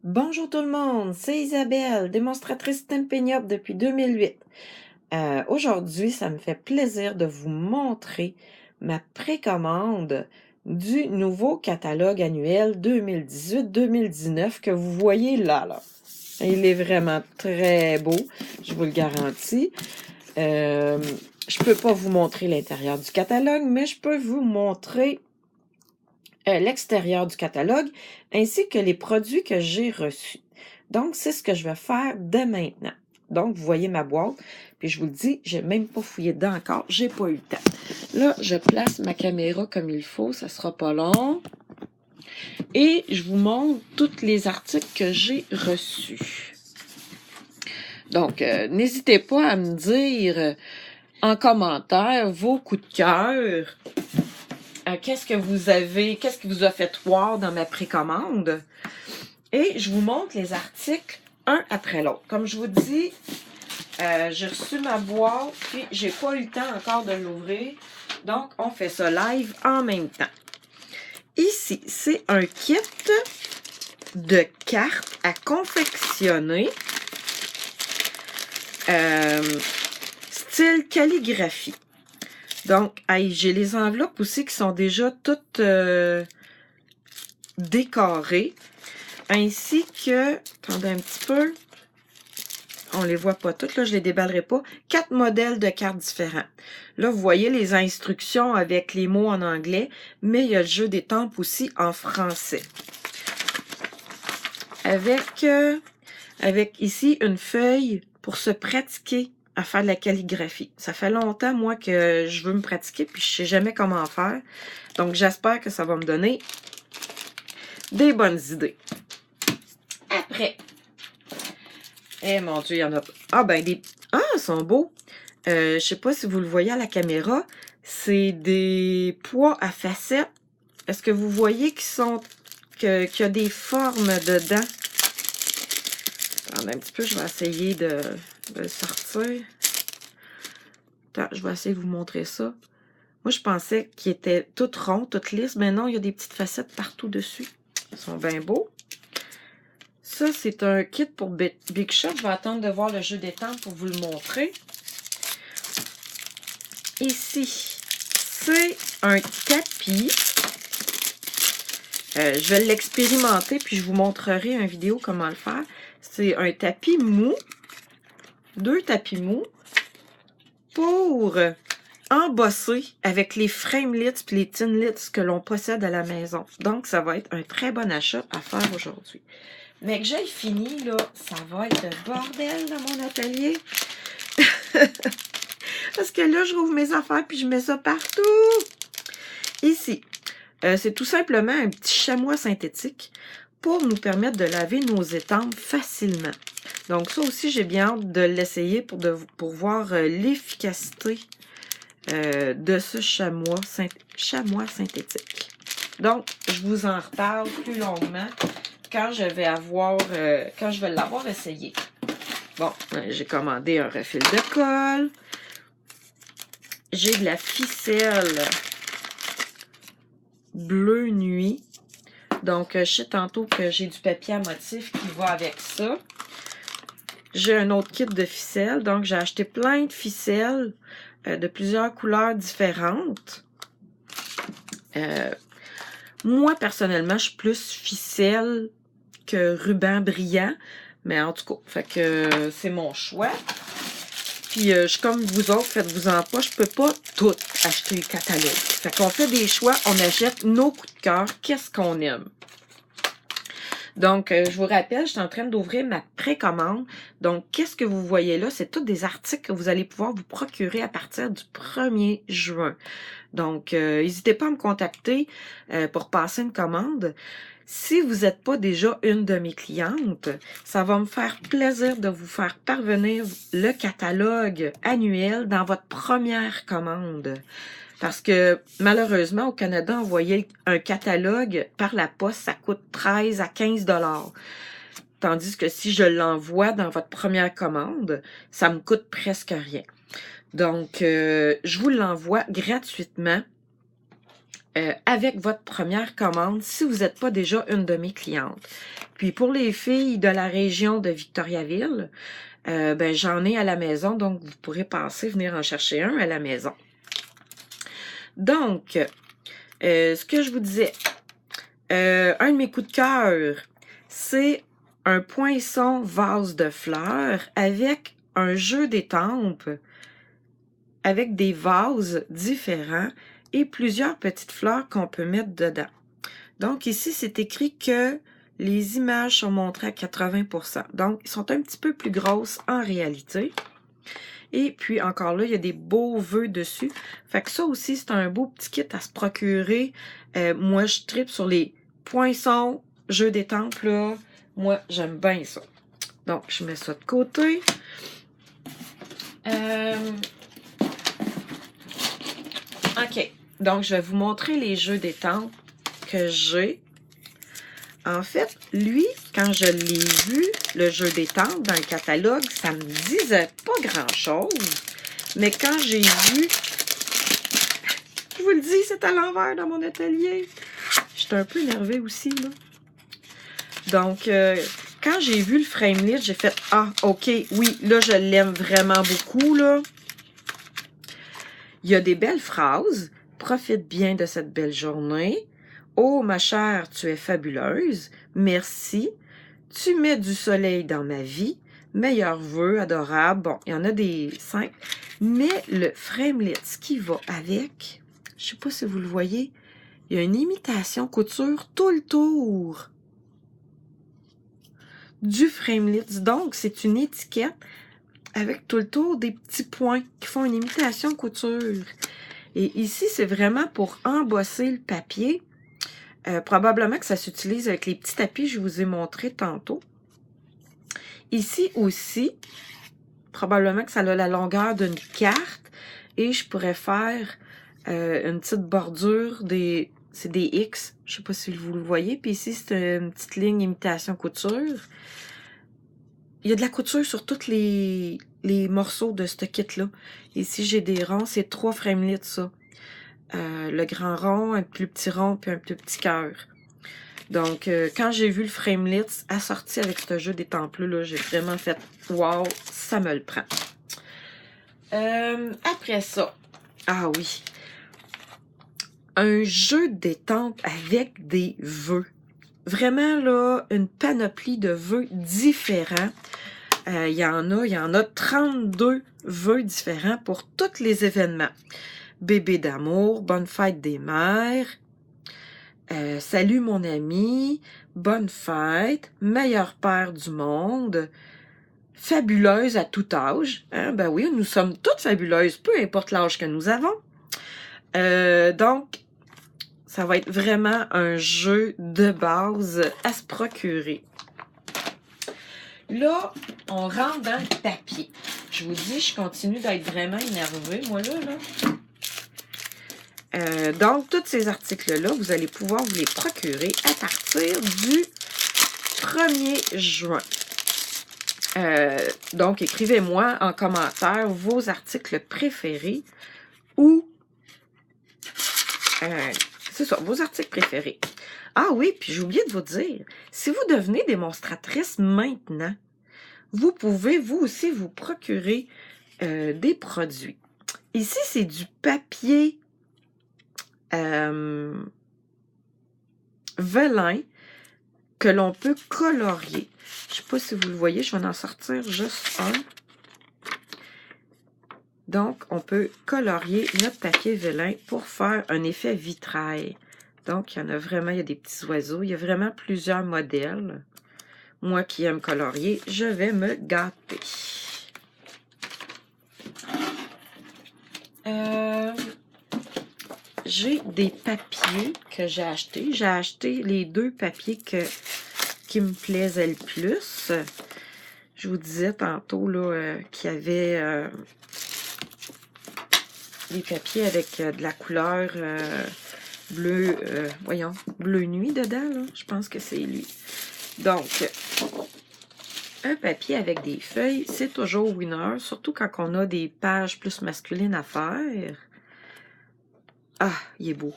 Bonjour tout le monde, c'est Isabelle, démonstratrice Stampin' Up depuis 2008. Aujourd'hui, ça me fait plaisir de vous montrer ma précommande du nouveau catalogue annuel 2018-2019 que vous voyez là. Il est vraiment très beau, je vous le garantis. Je peux pas vous montrer l'intérieur du catalogue, mais je peux vous montrer l'extérieur du catalogue, ainsi que les produits que j'ai reçus. Donc, c'est ce que je vais faire dès maintenant. Donc, vous voyez ma boîte, puis je vous le dis, j'ai même pas fouillé dedans encore, j'ai pas eu le temps. Là, je place ma caméra comme il faut, ça sera pas long. Et je vous montre tous les articles que j'ai reçus. Donc, n'hésitez pas à me dire en commentaire vos coups de cœur. Qu'est-ce que vous a fait voir dans ma précommande? Et je vous montre les articles un après l'autre. Comme je vous dis, j'ai reçu ma boîte, puis j'ai pas eu le temps encore de l'ouvrir. Donc, on fait ça live en même temps. Ici, c'est un kit de cartes à confectionner. Style calligraphie. Donc, j'ai les enveloppes aussi qui sont déjà toutes décorées. Ainsi que, attendez un petit peu, on les voit pas toutes, là, je les déballerai pas, 4 modèles de cartes différents. Là, vous voyez les instructions avec les mots en anglais, mais il y a le jeu d'étampes aussi en français. Avec ici une feuille pour se pratiquer à faire de la calligraphie. Ça fait longtemps, moi, que je veux me pratiquer, puis je sais jamais comment faire. Donc, j'espère que ça va me donner des bonnes idées. Après, mon Dieu, il y en a... Ah, ben, ils sont beaux. Je sais pas si vous le voyez à la caméra. C'est des pois à facettes. Est-ce que vous voyez qu'il y a des formes dedans? Attendez un petit peu, je vais essayer de le sortir. Attends, je vais essayer de vous montrer ça. Moi, je pensais qu'il était tout rond, tout lisse, mais non, il y a des petites facettes partout dessus. Ils sont bien beaux. Ça, c'est un kit pour Big Shot. Je vais attendre de voir le jeu d'étampes pour vous le montrer. Ici, c'est un tapis. Je vais l'expérimenter, puis je vous montrerai une vidéo comment le faire. C'est un tapis mou. 2 tapis mous pour embosser avec les framelits et les tinlits que l'on possède à la maison. Donc, ça va être un très bon achat à faire aujourd'hui. Mais que j'ai fini, là, ça va être le bordel dans mon atelier. Parce que là, je rouvre mes affaires puis je mets ça partout. Ici, c'est tout simplement un petit chamois synthétique pour nous permettre de laver nos étampes facilement. Donc, ça aussi, j'ai bien hâte de l'essayer pour voir l'efficacité de ce chamois synthétique. Donc, je vous en reparle plus longuement quand je vais l'avoir essayé. Bon, j'ai commandé un refil de colle. J'ai de la ficelle bleu nuit. Donc, je sais tantôt que j'ai du papier à motif qui va avec ça. J'ai un autre kit de ficelle. Donc, j'ai acheté plein de ficelles de plusieurs couleurs différentes. Moi, personnellement, je suis plus ficelle que ruban brillant. Mais en tout cas, fait que c'est mon choix. Puis, je suis comme vous autres, faites-vous-en pas, je peux pas tout acheter le catalogue. Fait qu'on fait des choix, on achète nos coups de cœur, qu'est-ce qu'on aime. Donc, je vous rappelle, je suis en train d'ouvrir ma précommande. Donc, qu'est-ce que vous voyez là? C'est tous des articles que vous allez pouvoir vous procurer à partir du 1er juin. Donc, n'hésitez pas à me contacter pour passer une commande. Si vous n'êtes pas déjà une de mes clientes, ça va me faire plaisir de vous faire parvenir le catalogue annuel dans votre première commande. Parce que malheureusement, au Canada, envoyer un catalogue par la poste, ça coûte 13 à 15 $. Tandis que si je l'envoie dans votre première commande, ça me coûte presque rien. Donc, je vous l'envoie gratuitement avec votre première commande si vous n'êtes pas déjà une de mes clientes. Puis pour les filles de la région de Victoriaville, ben, j'en ai à la maison, donc vous pourrez passer, venir en chercher un à la maison. Donc, ce que je vous disais, un de mes coups de cœur, c'est un poinçon vase de fleurs avec un jeu d'étampes, avec des vases différents et plusieurs petites fleurs qu'on peut mettre dedans. Donc ici, c'est écrit que les images sont montrées à 80%. Donc, ils sont un petit peu plus grosses en réalité. Et puis, encore là, il y a des beaux vœux dessus. Fait que ça aussi, c'est un beau petit kit à se procurer. Moi, je tripe sur les poinçons, jeux d'étampes, là. Moi, j'aime bien ça. Donc, je mets ça de côté. OK. Donc, je vais vous montrer les jeux d'étampes que j'ai. En fait, lui, quand je l'ai vu, le jeu d'étampes dans le catalogue, ça me disait pas grand-chose. Mais quand j'ai vu... Je vous le dis, c'est à l'envers dans mon atelier. J'étais un peu énervée aussi, là. Donc, quand j'ai vu le framelit, j'ai fait « Ah, OK, oui, là, je l'aime vraiment beaucoup, là. » Il y a des belles phrases. « Profite bien de cette belle journée. » « Oh, ma chère, tu es fabuleuse. Merci. Tu mets du soleil dans ma vie. Meilleurs vœux, adorable. » Bon, il y en a des 5. Mais le framelit, ce qui va avec, je ne sais pas si vous le voyez, il y a une imitation couture tout le tour du framelit. Donc, c'est une étiquette avec tout le tour des petits points qui font une imitation couture. Et ici, c'est vraiment pour embosser le papier. Probablement que ça s'utilise avec les petits tapis que je vous ai montré tantôt. Ici aussi, probablement que ça a la longueur d'une carte et je pourrais faire une petite bordure, c'est des X, je ne sais pas si vous le voyez. Puis ici, c'est une petite ligne imitation couture. Il y a de la couture sur tous les morceaux de ce kit-là. Ici, j'ai des ronds, c'est 3 framelits, ça. Le grand rond, un plus petit rond, puis un plus petit cœur. Donc, quand j'ai vu le framelit assorti avec ce jeu d'étampes-là, j'ai vraiment fait « Wow, ça me le prend! » Après ça, ah oui, un jeu d'étampes avec des vœux. Vraiment, là, une panoplie de vœux différents. Il y en a 32 vœux différents pour tous les événements. Bébé d'amour, bonne fête des mères, salut mon ami, bonne fête, meilleur père du monde, fabuleuse à tout âge. Hein? Ben oui, nous sommes toutes fabuleuses, peu importe l'âge que nous avons. Donc, ça va être vraiment un jeu de base à se procurer. Là, on rentre dans le papier. Je vous dis, je continue d'être vraiment énervée, moi, là. Donc, tous ces articles-là, vous allez pouvoir vous les procurer à partir du 1er juin. Donc, écrivez-moi en commentaire vos articles préférés ou... c'est ça, vos articles préférés. Ah oui, puis j'ai oublié de vous dire, si vous devenez démonstratrice maintenant, vous pouvez, vous aussi, vous procurer des produits. Ici, c'est du papier velin que l'on peut colorier. Je ne sais pas si vous le voyez, je vais en sortir juste un. Donc, on peut colorier notre papier velin pour faire un effet vitrail. Donc, il y en a vraiment, il y a des petits oiseaux, il y a vraiment plusieurs modèles. Moi qui aime colorier, je vais me gâter. J'ai des papiers que j'ai achetés. J'ai acheté les 2 papiers qui me plaisaient le plus. Je vous disais tantôt qu'il y avait des papiers avec de la couleur bleu, bleu nuit dedans. Là. Je pense que c'est lui. Donc, un papier avec des feuilles, c'est toujours winner, surtout quand on a des pages plus masculines à faire. Ah, il est beau.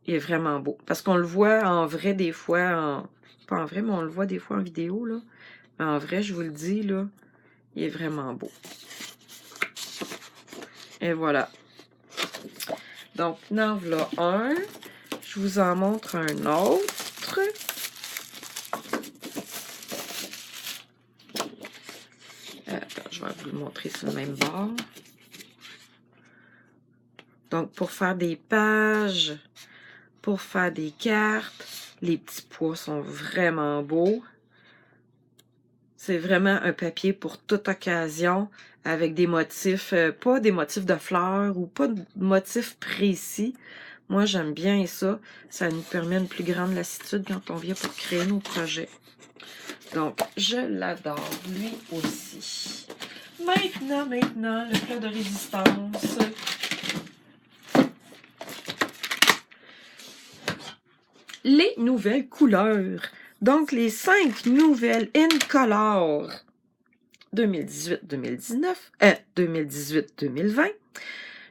Il est vraiment beau. Parce qu'on le voit en vrai des fois, pas en vrai, mais on le voit des fois en vidéo, là. Mais en vrai, je vous le dis, là, il est vraiment beau. Et voilà. Donc, en voilà un. Je vous en montre un autre. Attends, je vais vous le montrer sur le même bord. Donc, pour faire des pages, pour faire des cartes, les petits pois sont vraiment beaux. C'est vraiment un papier pour toute occasion, avec des motifs, pas des motifs de fleurs ou pas de motifs précis. Moi, j'aime bien ça. Ça nous permet une plus grande lassitude quand on vient pour créer nos projets. Donc, je l'adore, lui aussi. Maintenant, le plat de résistance. Les nouvelles couleurs. Donc, les 5 nouvelles Incolor 2018-2019, 2018-2020.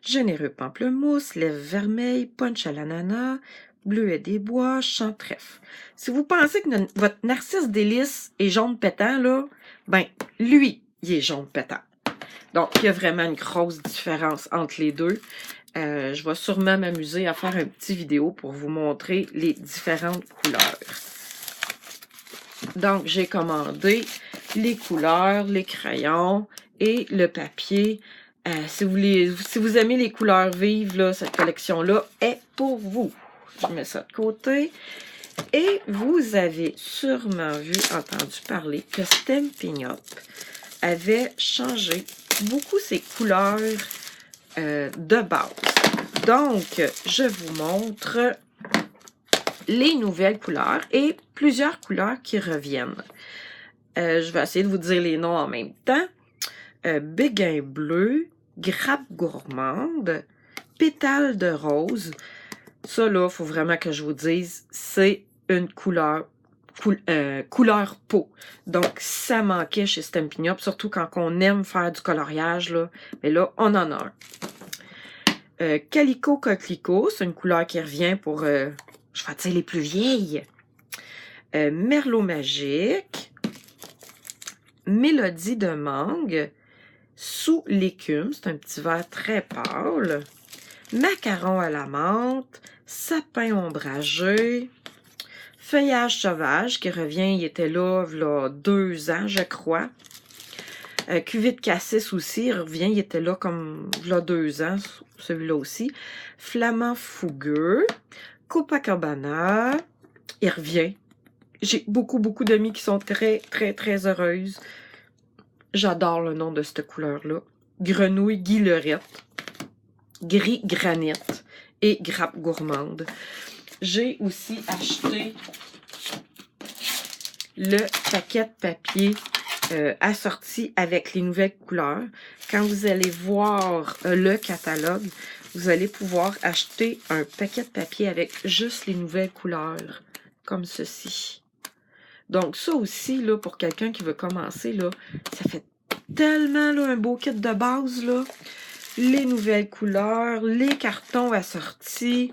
Généreux pamplemousse, lèvres vermeilles, punch à l'ananas, bleuet des bois, chantreffe. Si vous pensez que votre narcisse délice est jaune pétant, là, ben, lui, il est jaune pétant. Donc, il y a vraiment une grosse différence entre les deux. Je vais sûrement m'amuser à faire une petite vidéo pour vous montrer les différentes couleurs. Donc, j'ai commandé les couleurs, les crayons et le papier. Si vous aimez les couleurs vives, là, cette collection-là est pour vous. Je mets ça de côté. Et vous avez sûrement entendu parler que Stampin' Up avait changé beaucoup ses couleurs de base. Donc, je vous montre les nouvelles couleurs et plusieurs couleurs qui reviennent. Je vais essayer de vous dire les noms en même temps. Béguin bleu, grappe gourmande, pétale de rose. Ça, là, il faut vraiment que je vous dise, c'est une couleur peau. Donc, ça manquait chez Stampin' Up, surtout quand on aime faire du coloriage, là. Mais là, on en a un. Calico coquelicot, c'est une couleur qui revient pour, je vais dire, les plus vieilles. Merlot magique. Mélodie de mangue. Sous l'écume, c'est un petit vert très pâle. Macaron à la menthe. Sapin ombragé. Feuillage sauvage qui revient, il était là, il y a 2 ans, je crois. Cuvée de cassis aussi, il revient, il était là comme il y a 2 ans, celui-là aussi. Flamand fougueux. Copacabana, il revient. J'ai beaucoup d'amis qui sont très heureuses. J'adore le nom de cette couleur-là. Grenouille guillerette. Gris granit et grappe gourmande. J'ai aussi acheté le paquet de papier assorti avec les nouvelles couleurs. Quand vous allez voir le catalogue, vous allez pouvoir acheter un paquet de papier avec juste les nouvelles couleurs, comme ceci. Donc ça aussi, là, pour quelqu'un qui veut commencer, là, ça fait tellement là, un beau kit de base, là. Les nouvelles couleurs, les cartons assortis.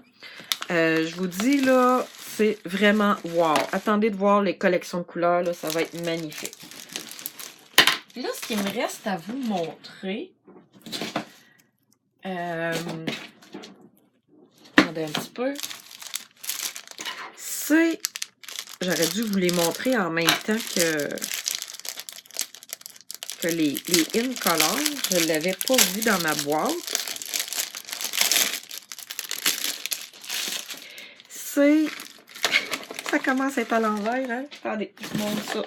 Je vous dis, là, c'est vraiment wow. Attendez de voir les collections de couleurs, là, ça va être magnifique. Là, ce qui me reste à vous montrer, attendez un petit peu, c'est, j'aurais dû vous les montrer en même temps que les Incolor. Je ne l'avais pas vu dans ma boîte. C'est... Ça commence à être à l'envers, hein? Attendez, je vous montre ça.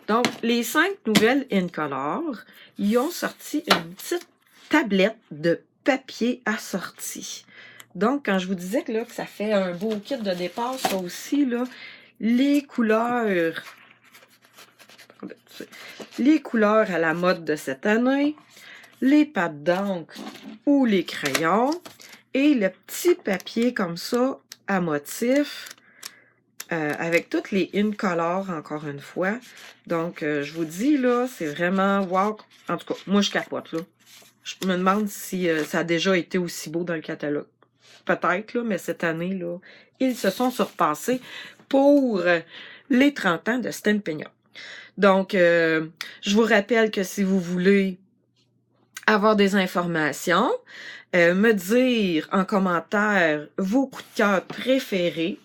Donc, les 5 nouvelles Incolor, ils ont sorti une petite tablette de papier assorti. Donc, quand je vous disais que ça fait un beau kit de départ, ça aussi, là, les couleurs à la mode de cette année, les pattes d'encre ou les crayons, et le petit papier comme ça, à motif, avec toutes les Incolor, encore une fois. Donc, je vous dis, là, c'est vraiment wow. En tout cas, moi, je capote, là. Je me demande si ça a déjà été aussi beau dans le catalogue. Peut-être, là, mais cette année, là, ils se sont surpassés pour les 30 ans de Stampin' Up. Donc, je vous rappelle que si vous voulez avoir des informations, me dire en commentaire vos coups de cœur préférés.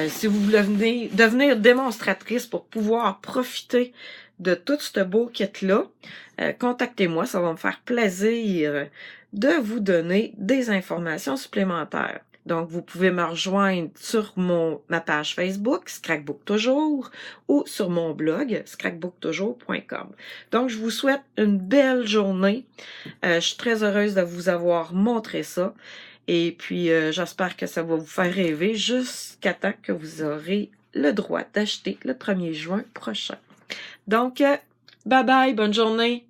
Si vous voulez devenir démonstratrice pour pouvoir profiter de tout ce beau kit-là, contactez-moi, ça va me faire plaisir de vous donner des informations supplémentaires. Donc, vous pouvez me rejoindre sur ma page Facebook, Scrapbook Toujours, ou sur mon blog, scrapbooktoujours.com. Donc, je vous souhaite une belle journée. Je suis très heureuse de vous avoir montré ça. Et puis, j'espère que ça va vous faire rêver jusqu'à temps que vous aurez le droit d'acheter le 1er juin prochain. Donc, bye bye, bonne journée!